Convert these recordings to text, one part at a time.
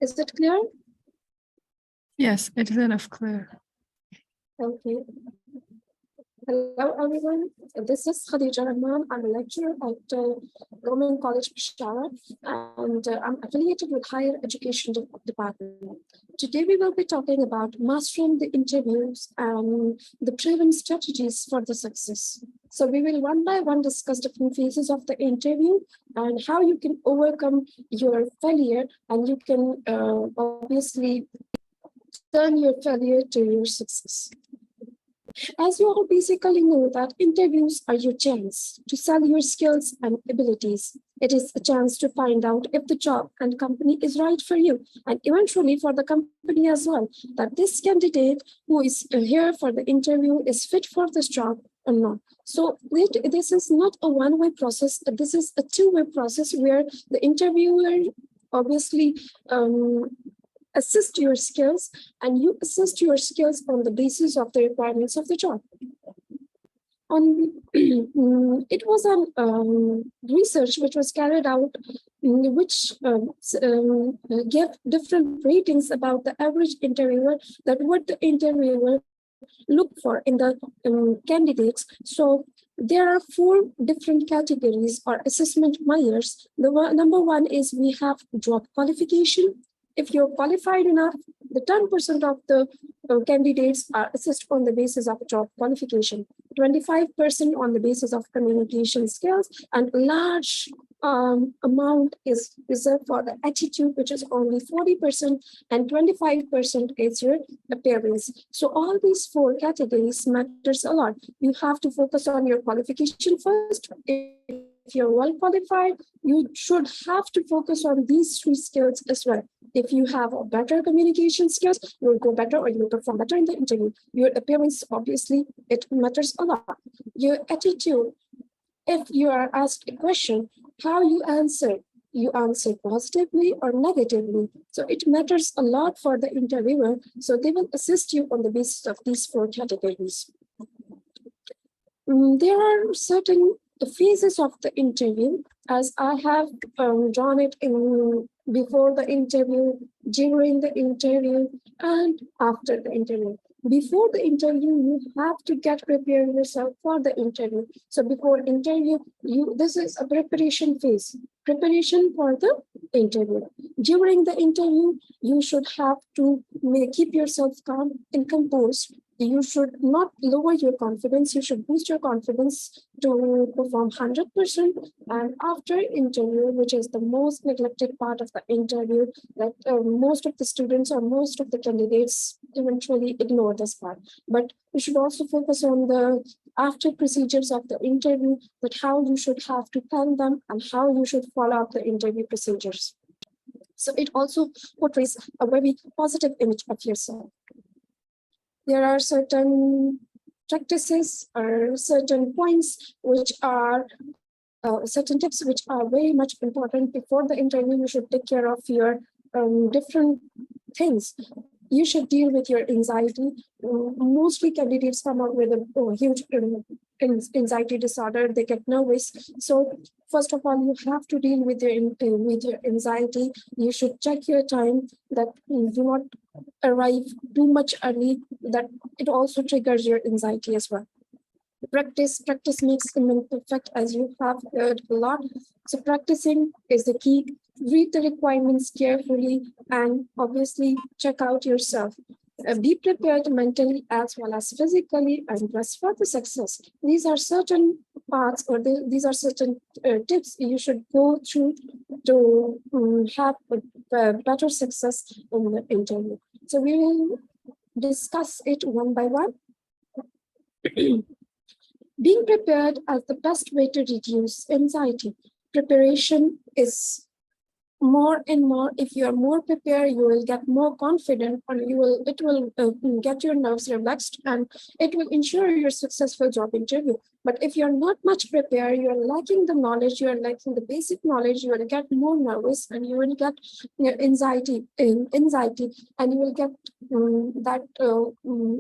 Is it clear? Yes, it is enough clear. Okay. Hello, everyone. This is Khadija Rehman. I'm a lecturer at Government College Peshawar, and I'm affiliated with Higher Education Department. Today, we will be talking about mastering the interviews and the proven strategies for the success. So we will one by one discuss different phases of the interview and how you can overcome your failure, and you can obviously turn your failure to your success. As you all basically know that interviews are your chance to sell your skills and abilities. It is a chance to find out if the job and company is right for you, and eventually for the company as well, that this candidate who is here for the interview is fit for this job or not. So this is not a one-way process. This is a two-way process where the interviewer obviously assist your skills, and you assist your skills on the basis of the requirements of the job. It was a research which was carried out, which gave different ratings about the average interviewer, that what the interviewer look for in the candidates. So there are 4 different categories or assessment measures. Number 1 is we have job qualification. If you're qualified enough, the 10% of the candidates are assessed on the basis of job qualification, 25% on the basis of communication skills, and a large amount is reserved for the attitude, which is only 40%, and 25% is your appearance. So all these 4 categories matters a lot. You have to focus on your qualification first. If you're well qualified, you should have to focus on these 3 skills as well. If you have a better communication skills, you will go better or you will perform better in the interview. Your appearance, obviously, it matters a lot. Your attitude, if you are asked a question, how you answer positively or negatively. So it matters a lot for the interviewer. So they will assist you on the basis of these 4 categories. There are certain phases of the interview, as I have drawn it in before the interview, during the interview, and after the interview. Before the interview, you have to get prepared yourself for the interview. So before interview, this is a preparation phase, preparation for the interview. During the interview, you should have to keep yourself calm and composed. You should not lower your confidence. You should boost your confidence to perform 100%. And after interview, which is the most neglected part of the interview, that most of the students or most of the candidates eventually ignore this part. But you should also focus on the after procedures of the interview, that how you should have to plan them and how you should follow up the interview procedures. So it also portrays a very positive image of yourself. There are certain practices or certain points which are certain tips which are very much important before the interview. You should take care of your different things. You should deal with your anxiety. Mostly candidates come out with a huge anxiety disorder. They get nervous. So first of all, you have to deal with your anxiety. You should check your time, that you do not arrive too much early, that it also triggers your anxiety as well. Practice makes the man perfect, as you have heard a lot. So practicing is the key. Read the requirements carefully and obviously check out yourself. Be prepared mentally as well as physically and dress for the success. These are certain parts, or these are certain tips you should go through to have a better success in the interview. So we will discuss it one by one. Being prepared is the best way to reduce anxiety. Preparation is more and more. If you are more prepared, you will get more confident, or it will get your nerves relaxed, and it will ensure your successful job interview. But if you're not much prepared, you're lacking the knowledge, you're lacking the basic knowledge, you will get more nervous and you will get anxiety, and you will get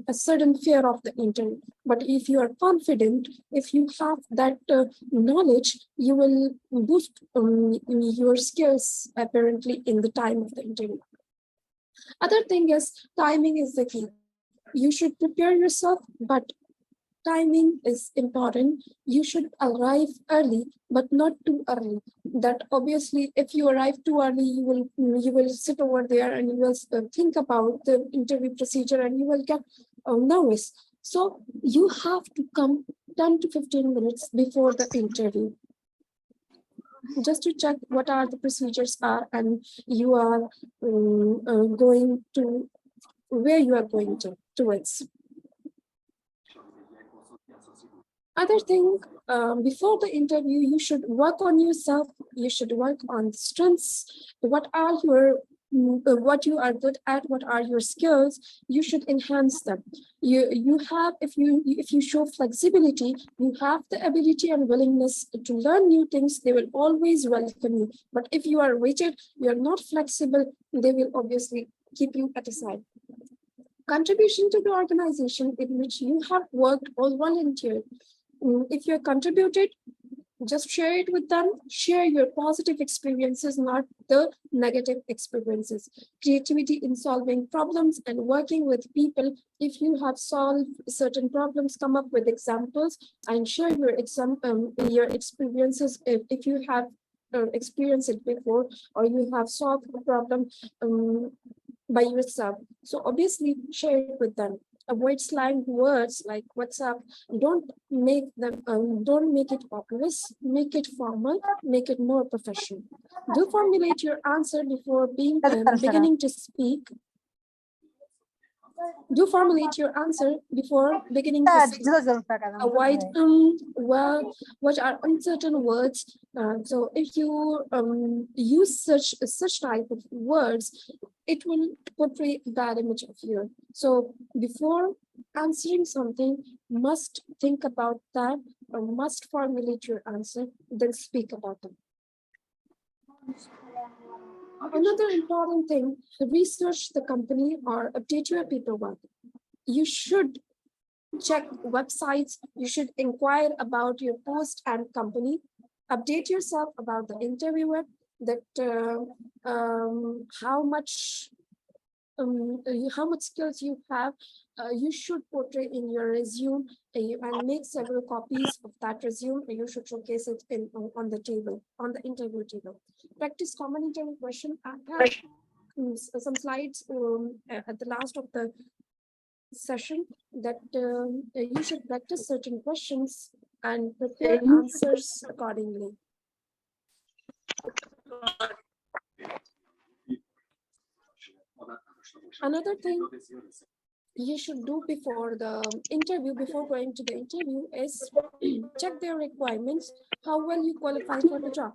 a certain fear of the interview. But if you are confident, if you have that knowledge, you will boost your skills apparently in the time of the interview. Other thing is timing is the key. You should prepare yourself, but timing is important. You should arrive early, but not too early. That obviously, if you arrive too early, you will sit over there and you will think about the interview procedure and you will get nervous. So you have to come 10 to 15 minutes before the interview, just to check what are the procedures are, and you are going to where you are going towards. Other thing, before the interview, you should work on yourself. You should work on strengths. What are your what you are good at? What are your skills? You should enhance them. You have, if you show flexibility, you have the ability and willingness to learn new things. They will always welcome you. But if you are rigid, you are not flexible, they will obviously keep you at a side. Contribution to the organization in which you have worked or volunteered. If you're contributed, just share it with them. Share your positive experiences, not the negative experiences. Creativity in solving problems and working with people. If you have solved certain problems, come up with examples and share your experiences. If you have experienced it before, or you have solved a problem by yourself, so obviously share it with them. Avoid slang words like "what's up." Don't make it obvious. Make it formal. Make it more professional. Do formulate your answer before beginning to speak. Do formulate your answer before beginning to speak. Avoid well, what are uncertain words. So if you use such type of words, it will portray a bad image of you. So before answering something, must think about that, or must formulate your answer, then speak about it. Another important thing, research the company or update your paperwork. You should check websites. You should inquire about your post and company. Update yourself about the interviewer, that how much skills you have. You should portray in your resume, and make several copies of that resume. You should showcase it on the table, on the interview table. Practice common interview question. I have some slides at the last of the session that you should practice certain questions and prepare answers accordingly. Another thing you should do before the interview, before going to the interview, is check their requirements, how well you qualify for the job.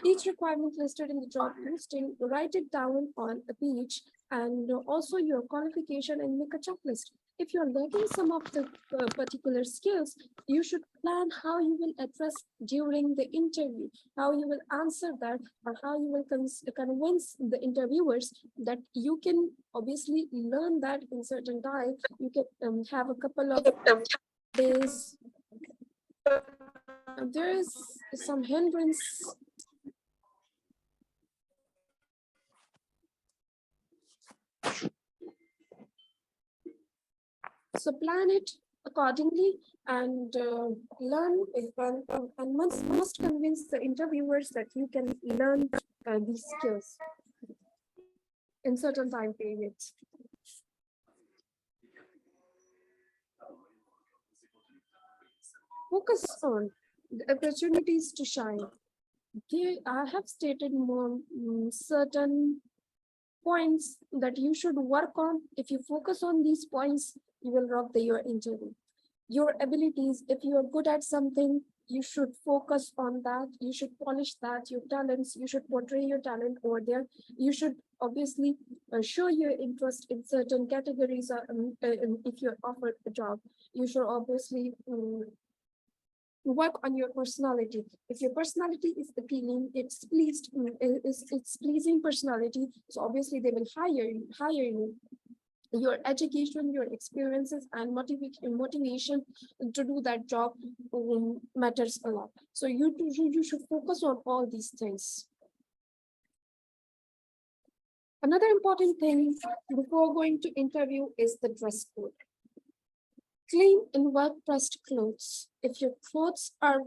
Each requirement listed in the job posting, write it down on a page, and also your qualification, and make a checklist. If you're lacking some of the particular skills, you should plan how you will address during the interview, how you will answer that, or how you will convince the interviewers that you can obviously learn that in certain time. You can have a couple of days. There is some hindrance. So plan it accordingly and learn, and must convince the interviewers that you can learn these skills in certain time periods. Focus on the opportunities to shine. Okay, I have stated more certain points that you should work on. If you focus on these points, you will rock your interview. Your abilities, if you are good at something, you should focus on that. You should polish that. Your talents, you should portray your talent over there. You should obviously show your interest in certain categories. If you're offered a job, you should obviously work on your personality. If your personality is appealing, it's pleasing personality, so obviously they will hire you. Your education, your experiences, and motivation to do that job matters a lot. So you should focus on all these things. Another important thing before going to interview is the dress code. Clean and well-pressed clothes. If your clothes are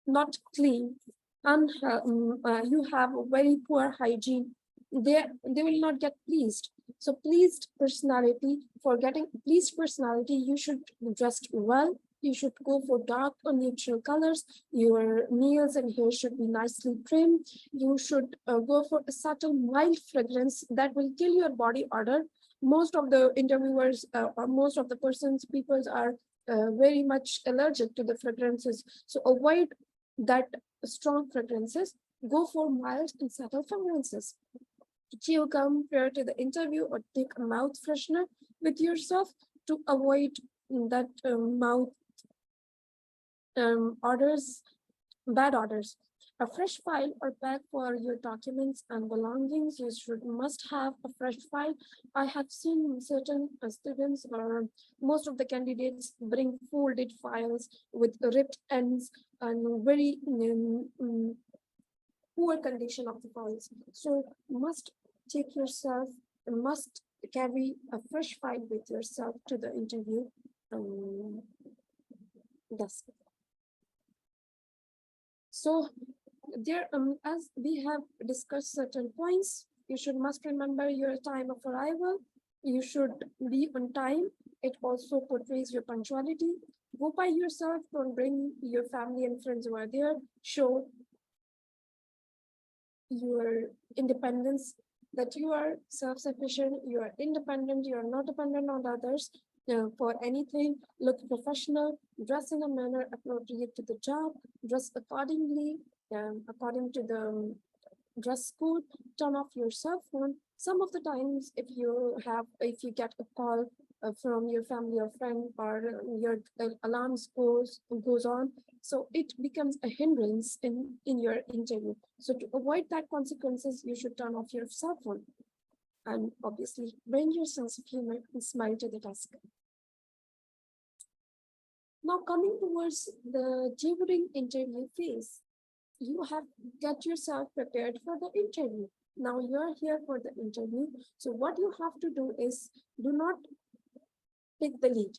not clean and you have a very poor hygiene, they will not get pleased. So pleased personality, for getting pleased personality, you should dress well. You should go for dark or neutral colors. Your nails and hair should be nicely trimmed. You should go for a subtle, mild fragrance that will kill your body odor. Most of the interviewers, or most of the people are very much allergic to the fragrances. So avoid that strong fragrances. Go for mild and subtle fragrances. Chew gum prior to the interview, or take a mouth freshener with yourself to avoid that mouth odors, bad odors. A fresh file or bag for your documents and belongings. You must have a fresh file. I have seen certain students, or most of the candidates, bring folded files with ripped ends and very poor condition of the files. So must carry a fresh file with yourself to the interview desk. So there, as we have discussed certain points, you must remember your time of arrival. You should be on time. It also portrays your punctuality. Go by yourself. Don't bring your family and friends who are there. Show your independence, that you are self-sufficient, you are independent, you are not dependent on others for anything. Look professional, dress in a manner appropriate to the job, dress accordingly, according to the dress code. Turn off your cell phone. Some of the times, if you get a call from your family or friend, or your alarms goes on, so it becomes a hindrance in your interview. So to avoid that consequences, you should turn off your cell phone, and obviously bring your sense of humor and smile to the desk. Now coming towards the during interview phase, you have get yourself prepared for the interview. Now you're here for the interview. So what you have to do is, do not take the lead.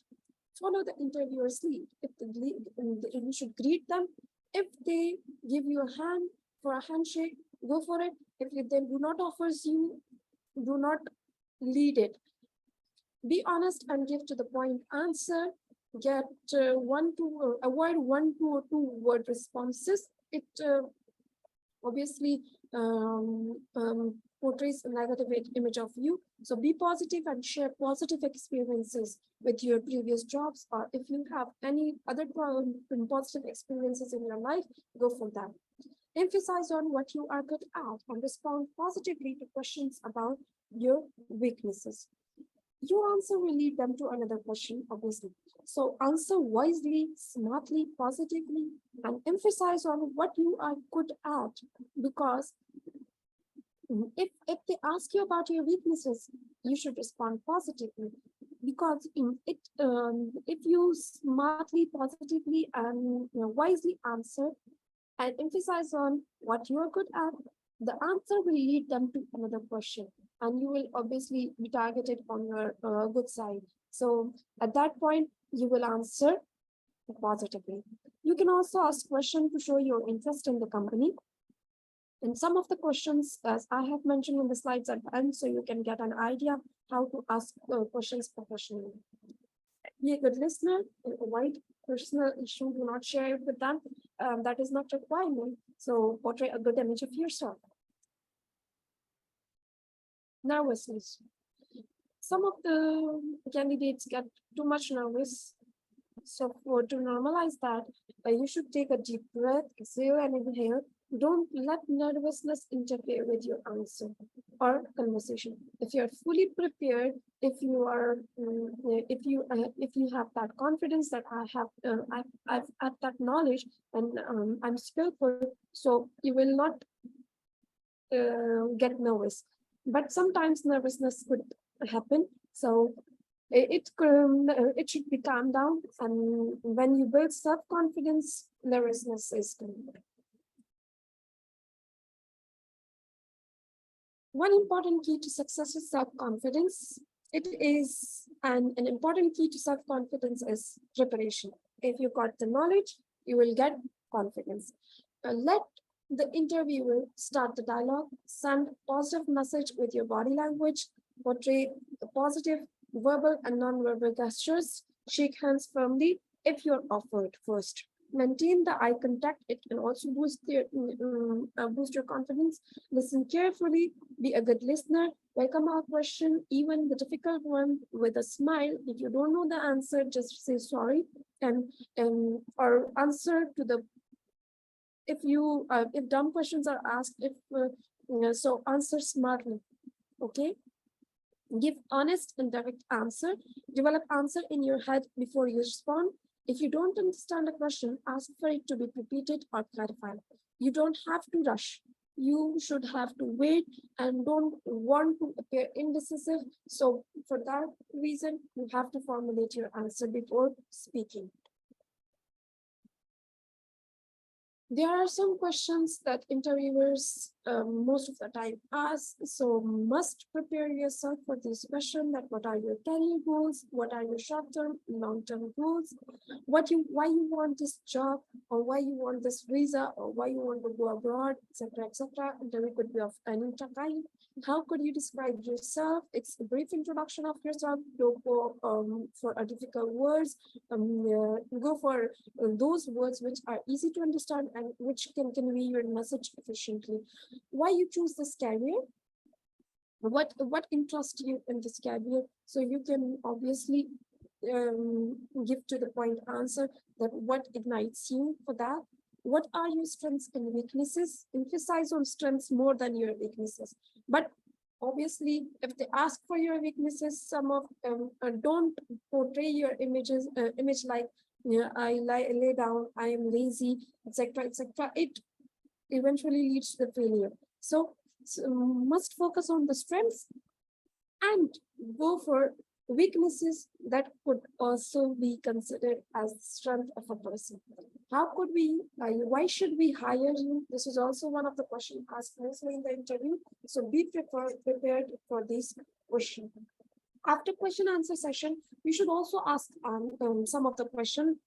Follow the interviewer's lead. If the lead, you should greet them. If they give you a hand for a handshake, go for it. If they do not offers you, do not lead it. Be honest and give to the point answer. Get avoid 1, 2, or 2 word responses. It obviously portrays a negative image of you. So be positive and share positive experiences with your previous jobs, or if you have any other positive experiences in your life, go for that. Emphasize on what you are good at and respond positively to questions about your weaknesses. Your answer will lead them to another question, obviously. So answer wisely, smartly, positively, and emphasize on what you are good at. Because if they ask you about your weaknesses, you should respond positively. Because if you smartly, positively, and wisely answer and emphasize on what you are good at, the answer will lead them to another question, and you will obviously be targeted on your good side. So at that point, you will answer positively. You can also ask questions to show your interest in the company. And some of the questions, as I have mentioned in the slides at the end, so you can get an idea how to ask questions professionally. Be a good listener, and avoid personal issue. Do not share it with them. That is not requirement. So portray a good image of yourself. Nervousness. Some of the candidates get too much nervous. So to normalize that, you should take a deep breath, exhale and inhale, Don't let nervousness interfere with your answer or conversation. If you're fully prepared, if you have that confidence that I've had that knowledge and I'm skillful, so you will not get nervous. But sometimes nervousness could happen. So it should be calmed down, and when you build self-confidence, nervousness is gone. One important key to success is self-confidence. It is an important key to self-confidence is preparation. If you got the knowledge, you will get confidence. Let the interviewer start the dialogue, send positive message with your body language, portray the positive verbal and non-verbal gestures, shake hands firmly if you're offered first. Maintain the eye contact. It can also boost your confidence. Listen carefully, be a good listener, welcome our question, even the difficult one, with a smile. If you don't know the answer, just say sorry and or answer to the if dumb questions are asked, so answer smartly. Okay, give honest and direct answer. Develop answer in your head before you respond. If you don't understand a question, ask for it to be repeated or clarified. You don't have to rush. You should have to wait and don't want to appear indecisive. So for that reason, you have to formulate your answer before speaking. There are some questions that interviewers most of the time ask, so must prepare yourself for this question: that what are your career goals, what are your short-term, long-term goals, why you want this job, or why you want this visa, or why you want to go abroad, etc., etc. Interview could be of any kind. How could you describe yourself? It's a brief introduction of yourself. Don't go for a difficult words. Go for those words which are easy to understand and which can convey your message efficiently. Why you choose this career? What interests you in this career? So you can obviously give to the point answer that what ignites you for that. What are your strengths and weaknesses? Emphasize on strengths more than your weaknesses. But obviously, if they ask for your weaknesses, some of them don't portray your image like, I lay down, I am lazy, etc., etc. It eventually leads to the failure. So must focus on the strengths and go for weaknesses that could also be considered as strength of a person. How could we, why should we hire you? This is also one of the questions asked mostly in the interview. So be prepared for this question. After question answer session, you should also ask some of the question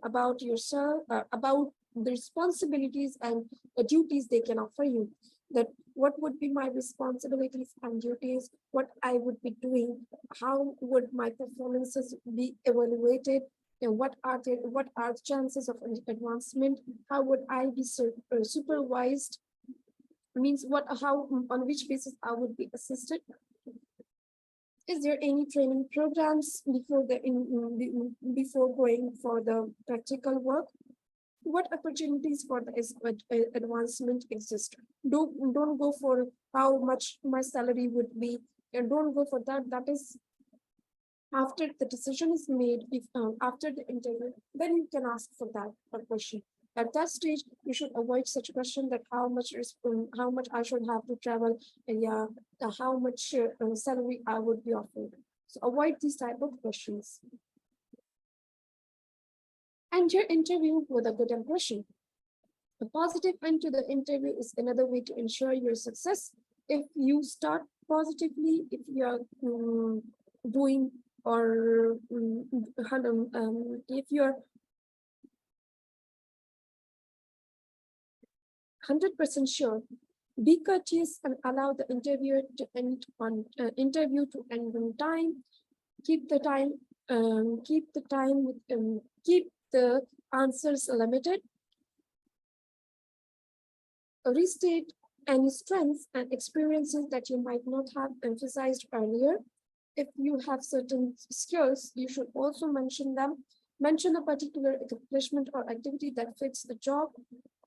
about yourself, about the responsibilities and the duties they can offer you. That what would be my responsibilities and duties, what I would be doing, how would my performances be evaluated, and what are the chances of advancement, how would I be supervised, means how on which basis I would be assisted. Is there any training programs before going for the practical work? What opportunities for the advancement exist? Don't go for how much my salary would be, and don't go for that. That is after the decision is made. If after the interview, then you can ask for that question. At that stage, you should avoid such a question that how much I should have to travel, and how much salary I would be offered. So avoid these type of questions. And your interview with a good impression. A positive end to the interview is another way to ensure your success. If you start positively, if you are doing or if you're 100% sure, be courteous and allow the interview to end on time. Keep the time. Keep the answers limited. Restate any strengths and experiences that you might not have emphasized earlier. If you have certain skills, you should also mention them. Mention a particular accomplishment or activity that fits the job.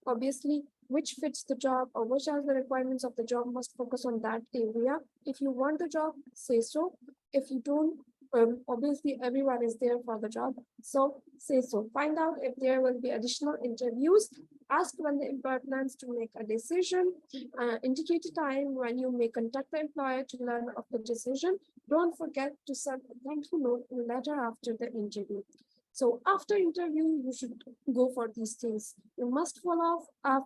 Obviously, which fits the job or which are the requirements of the job, must focus on that area. If you want the job, say so. If you don't, obviously everyone is there for the job, so say so. Find out if there will be additional interviews. Ask when the employer plans to make a decision. Indicate a time when you may contact the employer to learn of the decision. Don't forget to send a thank you note letter after the interview. So after interview, you should go for these things. You must follow up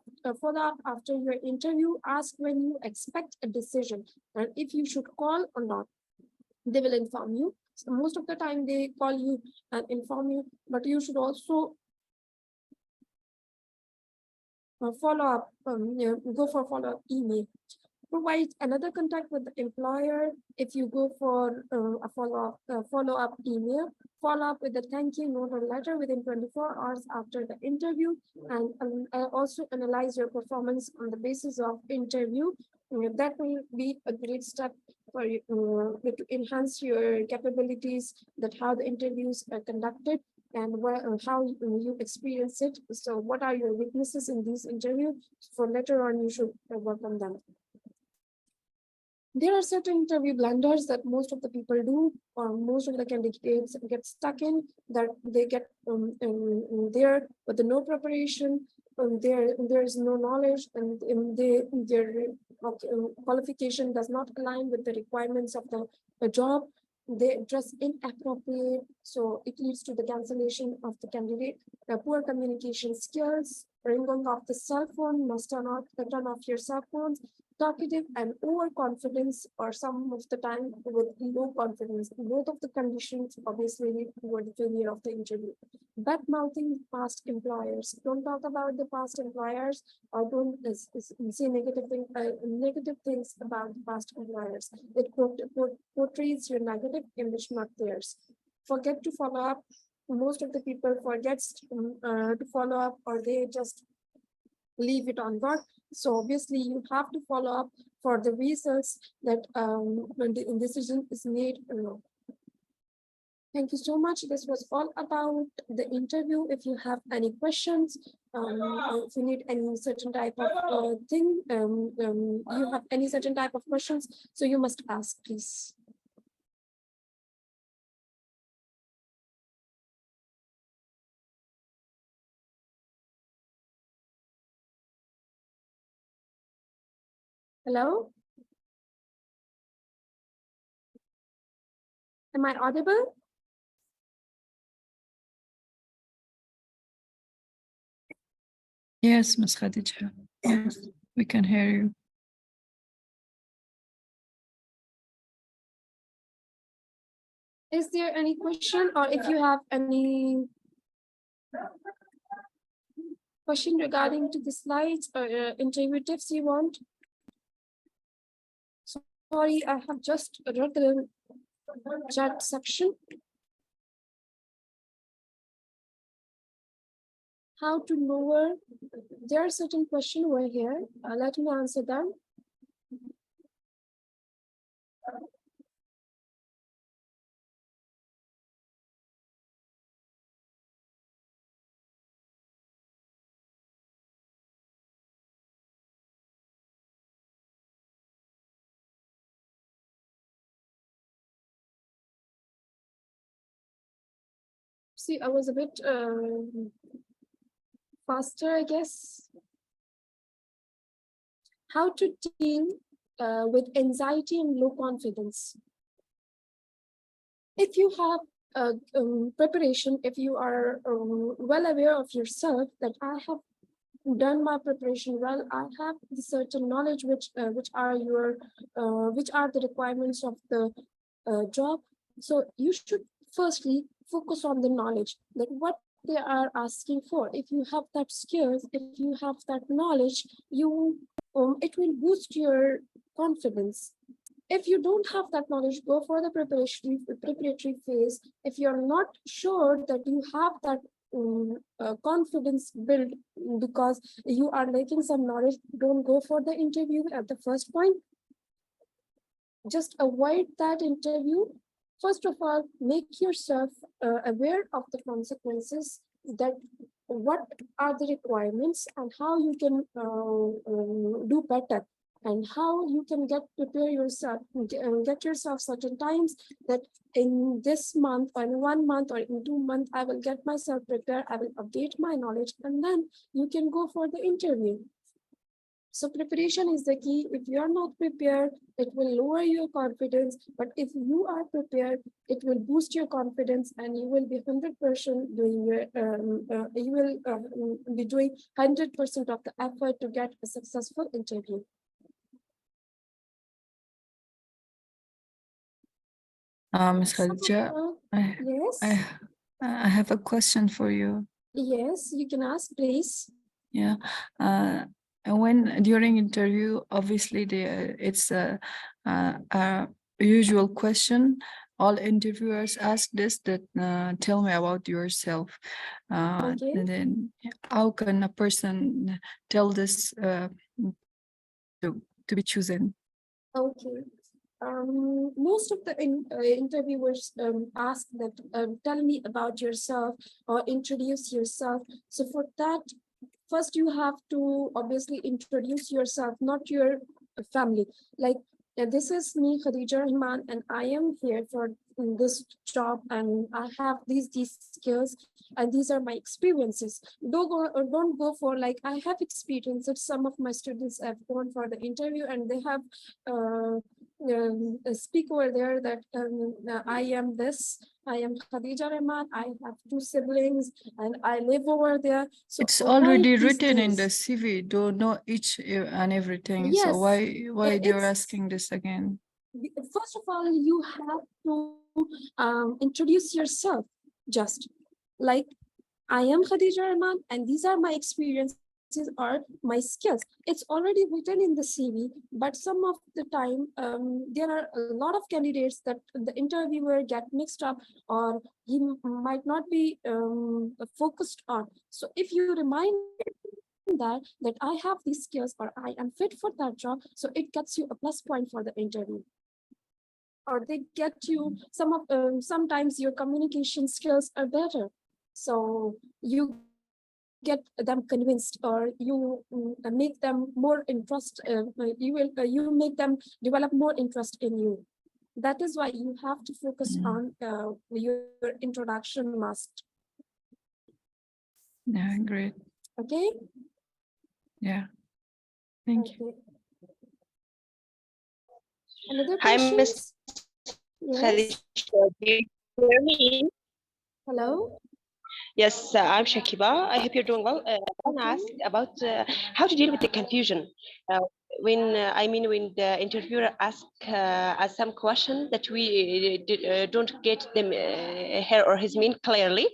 after your interview. Ask when you expect a decision and if you should call or not. They will inform you. So most of the time they call you and inform you, but you should also follow up, go for follow-up email. Provide another contact with the employer. If you go for a follow-up email, follow up with a thank you note or letter within 24 hours after the interview, and also analyze your performance on the basis of interview. That will be a great step for you to enhance your capabilities, that how the interviews are conducted and how you experience it. So what are your weaknesses in these interviews? For later on, you should work on them. There are certain interview blunders that most of the people do, or most of the candidates get stuck in, that they get there with no preparation, there is no knowledge, and their qualification does not align with the requirements of the job. They dress inappropriate, so it leads to the cancellation of the candidate. Poor communication skills, ringing off the cell phone, must turn off your cell phones. Talkative and overconfidence, or some of the time with low confidence. Both of the conditions obviously lead toward the failure of the interview. Bad mouthing past employers. Don't talk about the past employers, or don't say negative things about the past employers. It portrays your negative image, not theirs. Forget to follow up. Most of the people forgets to follow up, or they just leave it on God. So obviously you have to follow up for the results that when the decision is made. Thank you so much. This was all about the interview. If you have any questions, if you need any certain type of thing, you have any certain type of questions, so you must ask, please. Hello? Am I audible? Yes, Ms. Khadija. Yes, we can hear you. Is there any question, or if you have any question regarding to the slides or interview tips you want? Sorry, I have just read the chat section. How to lower? There are certain questions over here. Let me answer them. See, I was a bit faster, I guess. How to deal with anxiety and low confidence. If you have preparation, if you are well aware of yourself that I have done my preparation well, I have the certain knowledge which are the requirements of the job. So you should firstly focus on the knowledge, that what they are asking for. If you have that skills, if you have that knowledge, you it will boost your confidence. If you don't have that knowledge, go for the preparatory phase. If you're not sure that you have that confidence built because you are lacking some knowledge, don't go for the interview at the first point. Just avoid that interview. First of all, make yourself aware of the consequences, that what are the requirements and how you can do better, and how you can prepare yourself, get yourself certain times that in this month or in 1 month or in 2 months, I will get myself prepared, I will update my knowledge, and then you can go for the interview. So preparation is the key. If you are not prepared, it will lower your confidence. But if you are prepared, it will boost your confidence, and you will be 100% doing your. You will be doing 100% of the effort to get a successful interview. Ms. Khadija, Yes. I have a question for you. Yes, you can ask, please. Yeah. And when during interview, obviously it's a usual question. All interviewers ask this, that tell me about yourself. Okay. And then how can a person tell this to be chosen? Okay. Most of the interviewers ask that, tell me about yourself or introduce yourself. So for that, first you have to obviously introduce yourself, not your family. Like, this is me, Khadija Rehman, and I am here for this job, and I have these skills, and these are my experiences. Don't go for like, I have experience that some of my students have gone for the interview and they have speak over there that I am this, I am Khadija Rehman, I have 2 siblings, and I live over there. So it's avoid already these written in the things. CV, don't know each and everything. Yes, so why you're it's asking this again? first of all, you have to introduce yourself, just like, I am Khadija Rehman, and these are my experiences or my skills. It's already written in the CV, but some of the time there are a lot of candidates that the interviewer get mixed up, or he might not be focused on. So if you remind that I have these skills or I am fit for that job, so it gets you a plus point for the interview. Or they get you sometimes your communication skills are better, so you get them convinced, or you make them more interest, you make them develop more interest in you. That is why you have to focus on your introduction must. Yeah, great. Okay. Yeah, thank you. Okay. Another Hi, Miss questions? Khadija. Yes. Do you hear me? Hello. Yes, I'm Shakiba. I hope you're doing well. I want to Okay. ask about how to deal with the confusion. Uh, when the interviewer asks some question that we don't get them her or his mean clearly,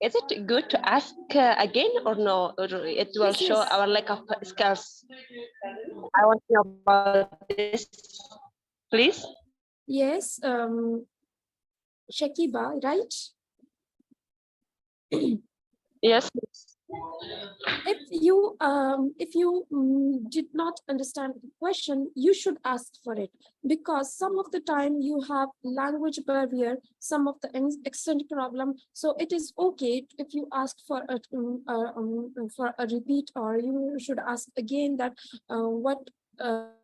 is it good to ask again or no? Or it will Yes, show yes. our lack of skills. I want to know about this, please. Yes. Shakiba, right? Yes. If you did not understand the question, you should ask for it, because some of the time you have language barrier, some of the accent problem. So it is okay if you ask for a repeat, or you should ask again that what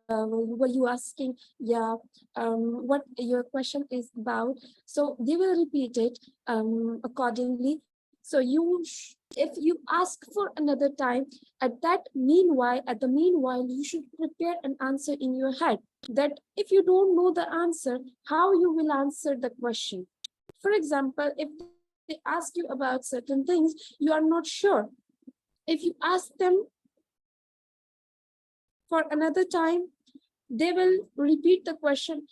were you asking? Yeah, what your question is about. So they will repeat it accordingly. So if you ask for another time, at the meanwhile, you should prepare an answer in your head, that if you don't know the answer, how you will answer the question. For example, if they ask you about certain things, you are not sure. If you ask them for another time, they will repeat the question.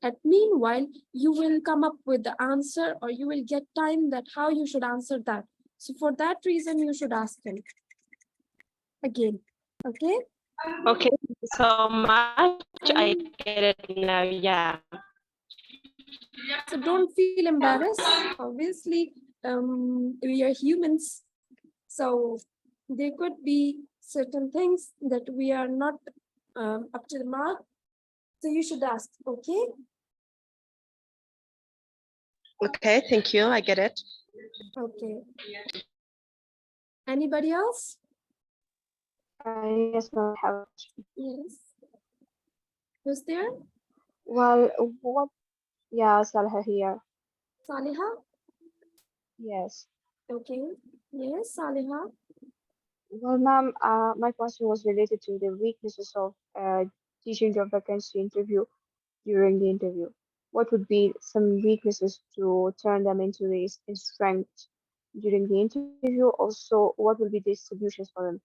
At meanwhile, you will come up with the answer, or you will get time that how you should answer that. So for that reason, you should ask them again. Okay. Okay, thank you so much. I And get it now. Yeah. so don't feel embarrassed. Obviously, we are humans. So there could be certain things that we are not up to the mark. So you should ask, okay? Okay, thank you. I get it. Okay. Anybody else? Yes, ma'am, I have a question. Yes. Who's there? Well, what? Yeah, Salha here. Saliha? Yes. Okay. Yes, Saliha. Well, ma'am, my question was related to the weaknesses of teaching job vacancy interview during the interview. What would be some weaknesses to turn them into in strength during the interview? Also, what will be the solutions for them?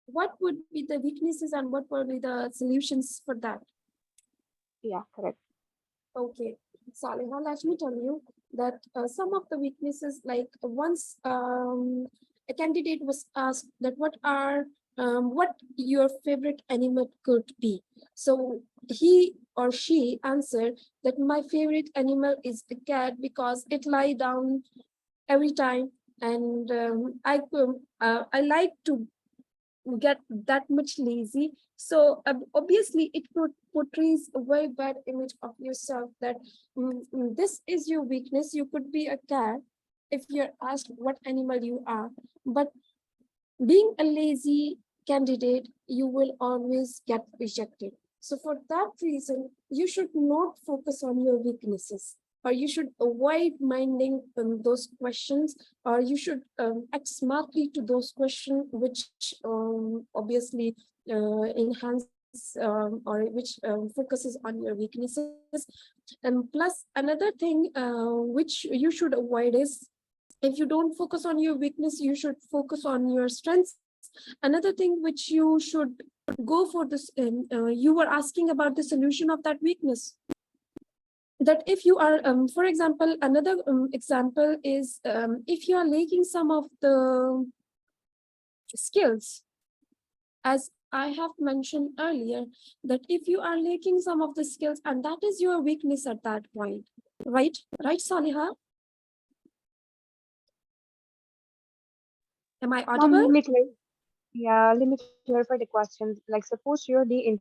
What would be the weaknesses and what will be the solutions for that? Yeah, correct. Okay, Saliha, let me tell you that some of the weaknesses, like once a candidate was asked that what your favorite animal could be. So he or she answered that my favorite animal is a cat because it lie down every time, and I like to get that much lazy. So obviously it portrays a very bad image of yourself that this is your weakness. You could be a cat if you're asked what animal you are, but being a lazy candidate, you will always get rejected. So, for that reason, you should not focus on your weaknesses, or you should avoid minding those questions, or you should act smartly to those questions, which obviously enhance or which focuses on your weaknesses. And plus, another thing which you should avoid is, if you don't focus on your weakness, you should focus on your strengths. Another thing which you should go for this, you were asking about the solution of that weakness, that if you are for example, another example is, if you are lacking some of the skills, as I have mentioned earlier, that if you are lacking some of the skills and that is your weakness at that point, right, Saliha, am I Ma'am, audible? let me clarify the question. Like, suppose you're the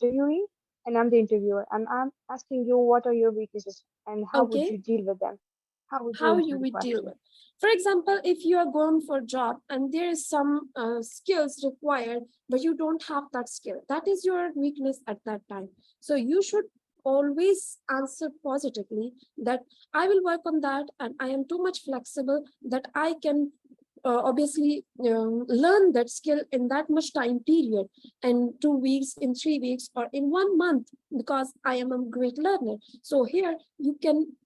interviewee and I'm the interviewer, and I'm asking you what are your weaknesses and how would you deal Okay, with them? How would you answer how the you would question? deal with. For example, if you are going for a job and there is some skills required, but you don't have that skill, that is your weakness at that time. So you should always answer positively that I will work on that and I am too much flexible that I can obviously learn that skill in that much time period, in 2 weeks, in 3 weeks, or in 1 month, because I am a great learner. So here you can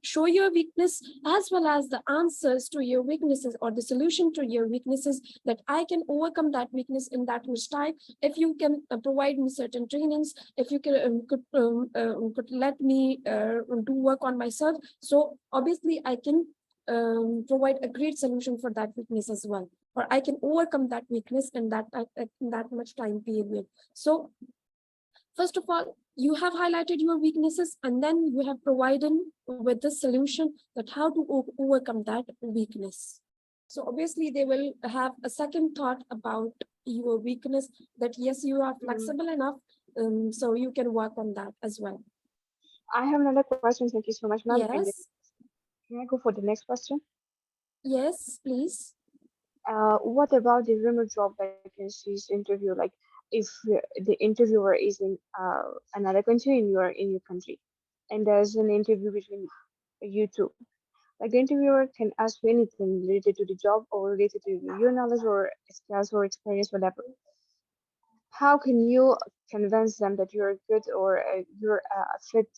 show your weakness as well as the answers to your weaknesses or the solution to your weaknesses, that I can overcome that weakness in that much time. If you can provide me certain trainings, if you can could let me do work on myself, so obviously I can provide a great solution for that weakness as well, or I can overcome that weakness in that much time period. So first of all, you have highlighted your weaknesses and then you have provided with the solution that how to overcome that weakness. So obviously they will have a second thought about your weakness, that yes, you are Mm, flexible enough, so you can work on that as well. I have another question. Thank you so much, ma'am. And Yes, can I go for the next question? yes, please. What about the remote job vacancies interview? Like, if the interviewer is in another country and you are in your country, and there's an interview between you two. Like, the interviewer can ask you anything related to the job or related to your knowledge or skills or experience, whatever. How can you convince them that you're good or you're a fit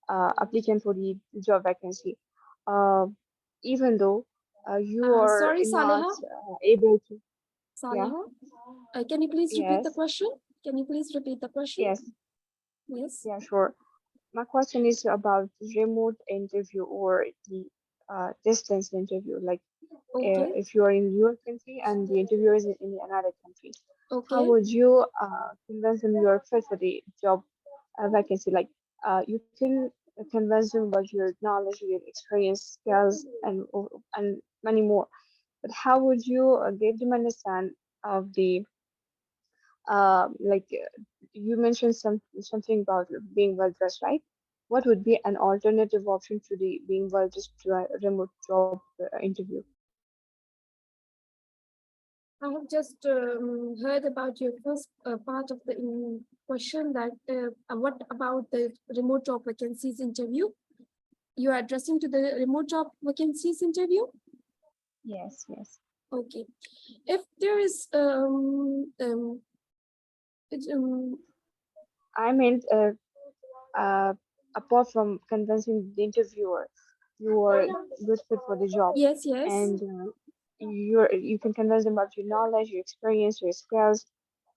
applicant for the job vacancy, uh, even though you are Sorry, not Saleha. able to? Yeah. Saleha, can you please repeat the Yes. question? Can you please repeat the question? Yes. Yes. Yeah. Sure. My question is about remote interview or the distance interview. Like, Okay. if you are in your country and the interviewer is in another country, how Okay. would you convince them you are fit for the job vacancy? Like, you can convince them about your knowledge, your experience, skills, and many more. But how would you give them understand of the like you mentioned something about being well dressed, right? What would be an alternative option to the being well dressed to a remote job interview? I have just heard about your first part of the question that what about the remote job vacancies interview? You are addressing to the remote job vacancies interview? Yes, yes. Okay. If there is it, I meant apart from convincing the interviewer you are good fit for the job, yes, yes. and you can convince them about your knowledge, your experience, your skills.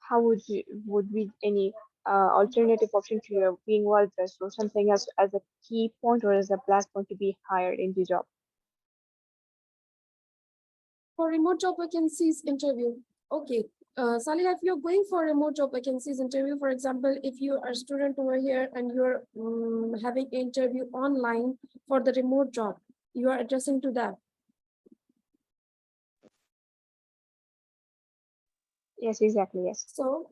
How would be any alternative option to your being well dressed or something else as a key point or as a plus point to be hired in the job? For remote job vacancies interview. Okay. Salih, if you're going for remote job vacancies interview, for example, if you are a student over here and you're having interview online for the remote job, you are addressing to that. Yes, exactly. Yes. So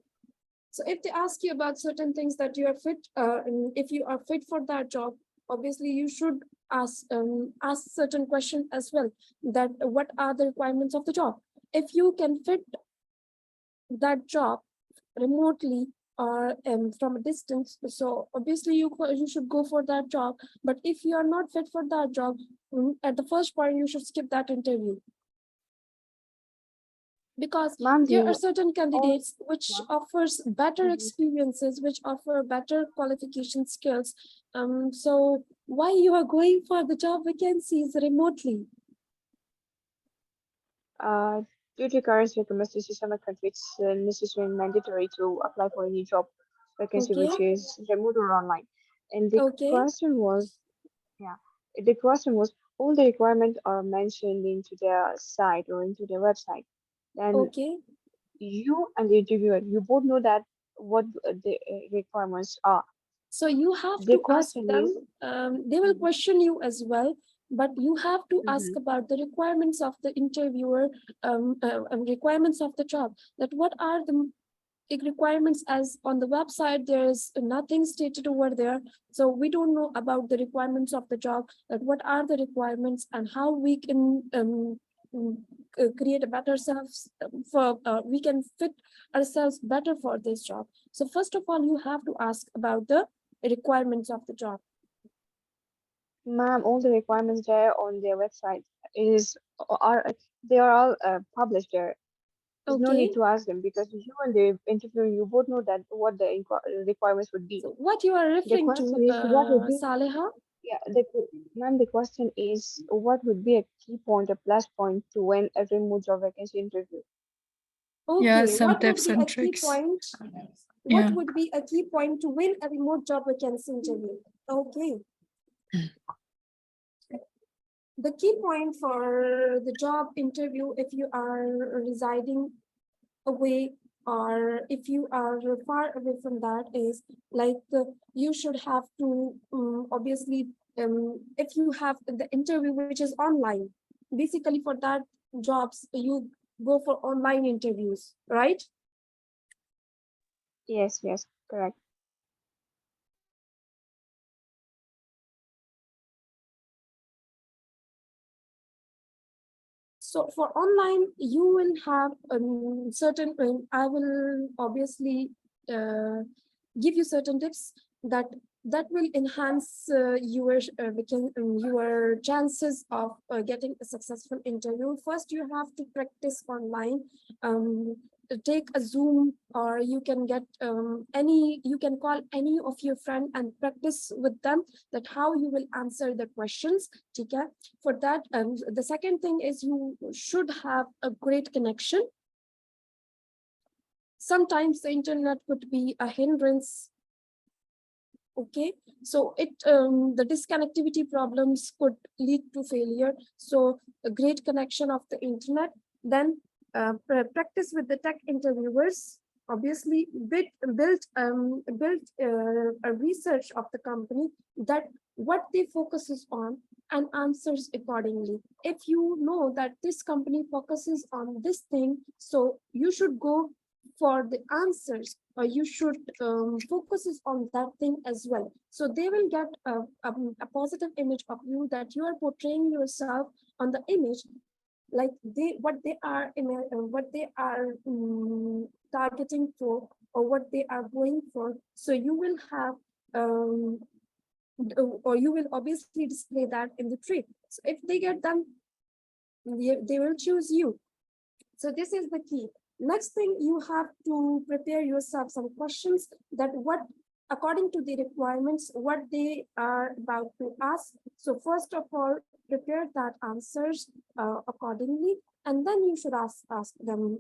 if they ask you about certain things that you are fit, and if you are fit for that job, obviously you should ask certain questions as well. That what are the requirements of the job? If you can fit that job remotely or from a distance, so obviously you should go for that job. But if you are not fit for that job, at the first point you should skip that interview, because Ma'am, there are you certain all. candidates which offers better Mhm. experiences, which offer better qualification skills. So why you are going for the job vacancies remotely? Uh, Due to current circumstances in some countries, it's necessary and mandatory to apply for any job vacancy Okay, which is remote or online. And the okay, question was, yeah, the question was, all the requirements are mentioned into their site or into their website. Then okay. you and the interviewer, you both know that what the requirements are. So you have The to ask question them. is, They will mhm, question you as well, but you have to ask mhm. about the requirements of the interviewer, requirements of the job. That what are the requirements, as on the website there's nothing stated over there, so we don't know about the requirements of the job, that what are the requirements and how we can mm, create a better selves for we can fit ourselves better for this job. So first of all you have to ask about the requirements of the job. Ma'am, all the requirements there on their website is are they are all published there. There's no Okay, need to ask them because you and the interviewer, you both know that what the requirements would be. so what you are The referring question to, is what would be, Saleha? yeah, ma'am, the question is what would be a key point, a plus point to win a remote job vacancy interview? Yeah, Okay, some what would tips be a and key tricks. point? What Yeah. would be a key point to win a remote job vacancy interview? Okay, the key point for the job interview, if you are residing away or if you are far away from that, is like you should have to obviously if you have the interview which is online, basically for that jobs you go for online interviews, right? Yes, yes, correct. So for online, you will have certain, I will obviously give you certain tips that will enhance your chances of getting a successful interview. First, you have to practice online. Um, Take a Zoom, or you can get you can call any of your friend and practice with them that how you will answer the questions. Okay? For that, the second thing is you should have a great connection. Sometimes the internet could be a hindrance. Okay, so the disconnectivity problems could lead to failure. So a great connection of the internet. Then practice with the tech interviewers. Obviously, build a research of the company, that what they focuses on, and answers accordingly. If you know that this company focuses on this thing, so you should go for the answers, or you should focuses on that thing as well. So they will get a positive image of you, that you are portraying yourself on the image like what they are targeting for, or what they are going for. So you will have or you will obviously display that in the tree. So if they get them, they will choose you. So this is the key. Next thing, you have to prepare yourself some questions that what, according to the requirements, what they are about to ask. So first of all, prepare that answers accordingly. And then you should ask them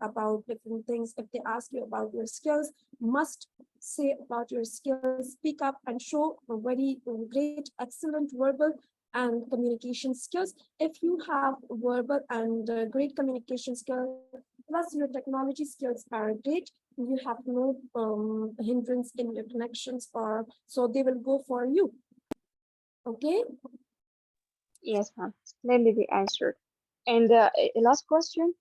about different things. If they ask you about your skills, must say about your skills, speak up and show a very great, excellent verbal and communication skills. If you have verbal and great communication skills, plus your technology skills are great, you have no hindrance in your connections, or so they will go for you. Okay. Yes, ma'am. Splendidly answered. And a last question.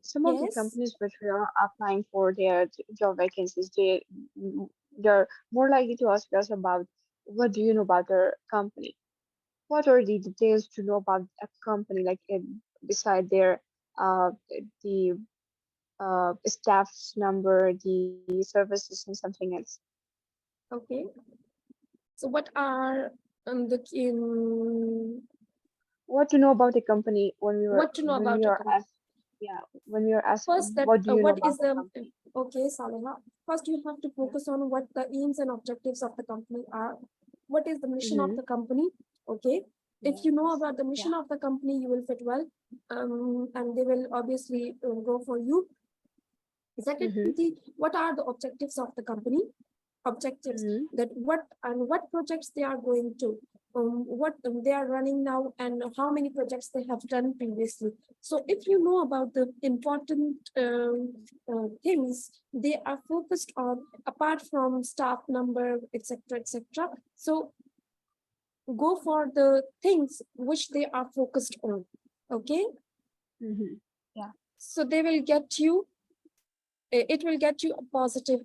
Some of the Yes. companies which we are applying for their job vacancies, they're more likely to ask us about what do you know about their company? What are the details to know about a company, like beside their the staff's number, the services, and something else? Okay. So what are the What to know about a company when what to know about a company? yeah, when we are asked First, that what do you know what about is the the company? okay, Saleha. First, you have to Yeah. focus on what the aims and objectives of the company are. What is the mission of Mm-hmm. the company? Okay. If you know Yes. about the Yeah. mission of the company, you will fit well, and they will obviously go for you. Mm-hmm. Secondly, what are the objectives of the company? Objectives, Mm-hmm. that what projects they are going to, what they are running now, and how many projects they have done previously. So if you know about the important things they are focused on, apart from staff number, etc., etc., so go for the things which they are focused on. Okay. Mm-hmm. Yeah. So they will get you, it will get you a positive,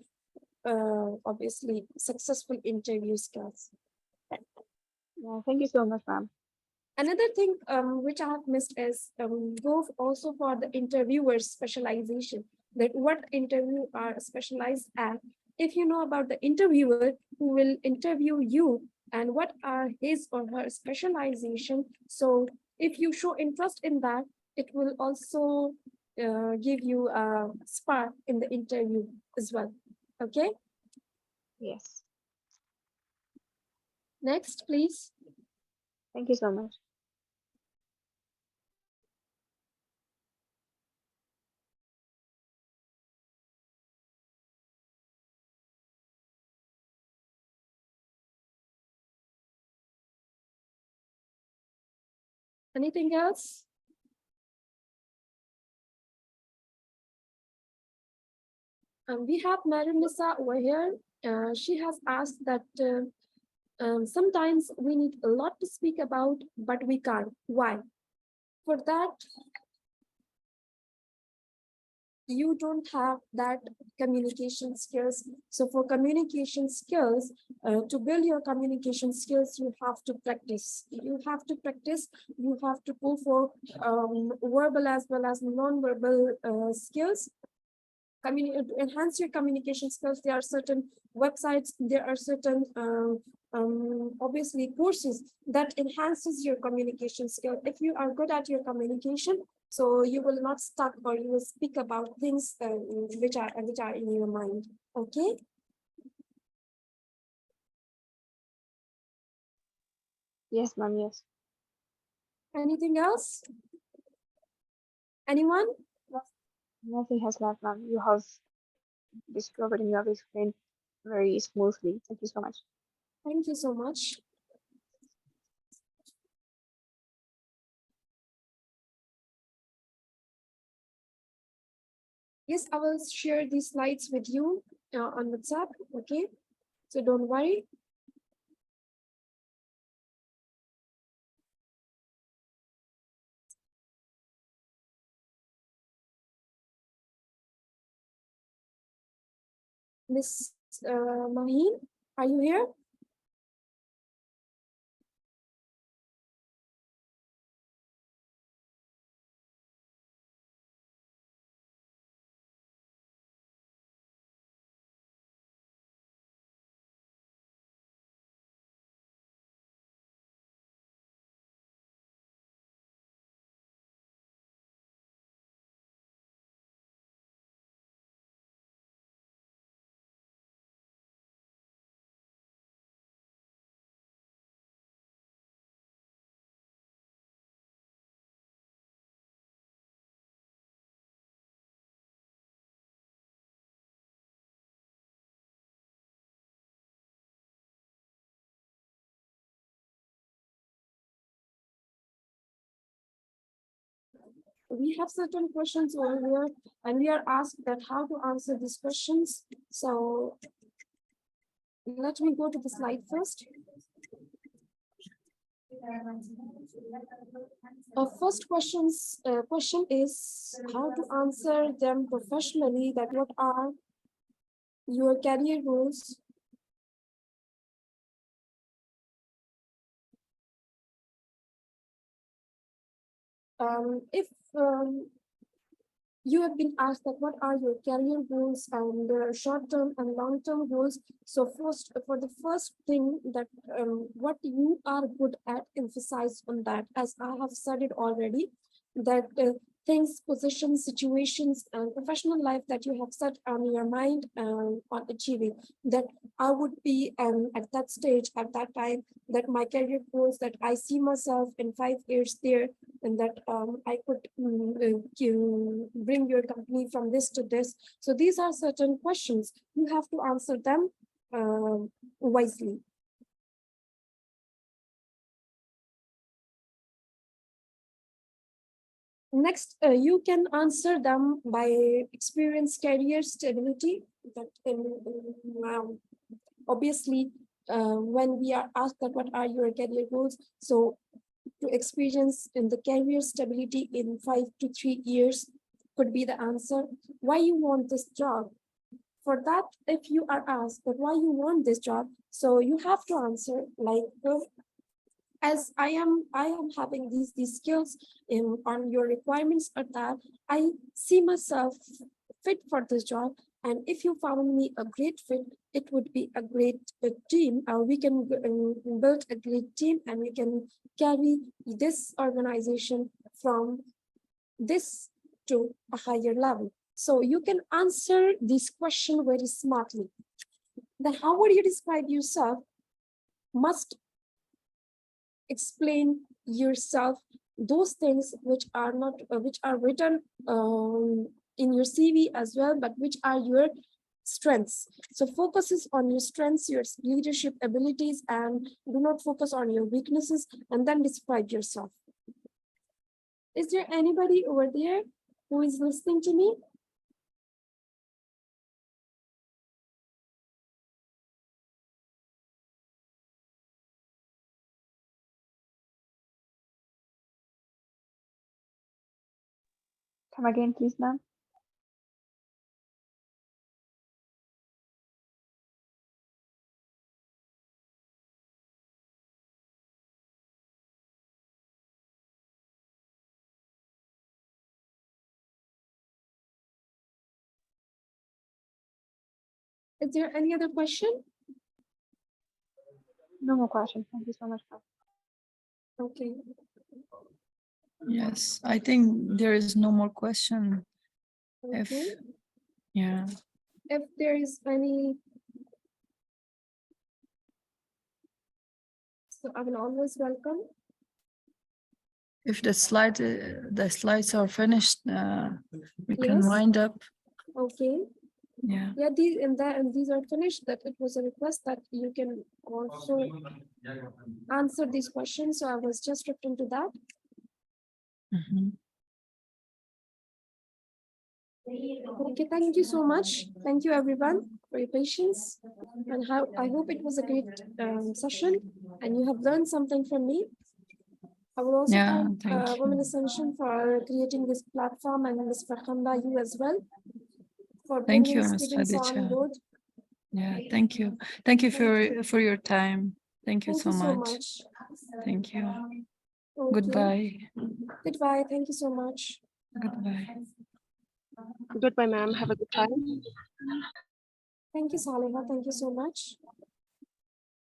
obviously successful interview skills. Yeah. Thank you so much, ma'am. Another thing which I have missed is go also for the interviewer's specialization, that what interview are specialized at. If you know about the interviewer who will interview you and what are his or her specialization, so if you show interest in that, it will also give you a spark in the interview as well. Okay, Yes. next, please. Thank you so much. Anything else? We have Marinissa over here. She has asked that sometimes we need a lot to speak about, but we can't. Why? For that, you don't have that communication skills. So for communication skills, to build your communication skills, you have to practice. You have to practice. You have to go for verbal as well as non-verbal skills. To enhance your communication skills, there are certain websites, there are certain obviously courses that enhances your communication skill. If you are good at your communication, so you will not stuck, or you will speak about things which are in your mind. Okay. Yes, ma'am. Yes. Anything else? Anyone? Nothing has left, ma'am. You have discovered and you have explained very smoothly. Thank you so much. Thank you so much. Yes, I will share these slides with you on WhatsApp. Okay, so don't worry. Miss Maheen, are you here? we have certain questions over here, and we are asked that how to answer these questions. So let me go to the slide first. Our first question is how to answer them professionally. That what are your career goals? If you have been asked that what are your career goals and short-term and long-term goals. So first, for the first thing that what you are good at, emphasize on that, as I have said it already, that things, positions, situations, and professional life that you have set on your mind on achieving, that I would be at that stage, at that time, that my career goals, that I see myself in 5 years there, and that I could bring your company from this to this. So these are certain questions. You have to answer them wisely. Next, you can answer them by experience, career stability. That obviously, when we are asked that what are your career goals, so to experience in the career stability in 5 to 3 years could be the answer. Why you want this job? For that, if you are asked that why you want this job, so you have to answer like, as I am having these skills on your requirements are that I see myself fit for this job. And if you found me a great fit, it would be a great team. We can build a great team, and we can carry this organization from this to a higher level. So you can answer this question very smartly. Then how would you describe yourself? Must explain yourself those things which are not which are written in your CV as well, but which are your strengths. So focuses on your strengths, your leadership abilities, and do not focus on your weaknesses, and then describe yourself. Is there anybody over there who is listening to me? Come again, please, ma'am. Is there any other question? No more questions. Thank you so much, ma'am. Okay. Yes, I think there is no more question. Okay. Yeah. If there is any, so I will always welcome. If the slides are finished, we can Yes. wind up. Okay. Yeah. Yeah, these are finished. That it was a request that you can also answer these questions. So I was just referring to that. Mhm. Okay, thank you so much. Thank you everyone for your patience. And I hope it was a great session and you have learned something from me. I will also Yeah, thank thank you. WomenAscension for creating this platform, and Ms. Farhanda, you as well, for Thank bringing you, Ms. students on Khadija. board. Yeah, thank you. Thank you Thank for your time. Thank you Thank so you so much. much. Thank you. Okay. Goodbye. Goodbye. Thank you so much. Goodbye. Goodbye, ma'am. Have a good time. Thank you, Saleha. Thank you so much.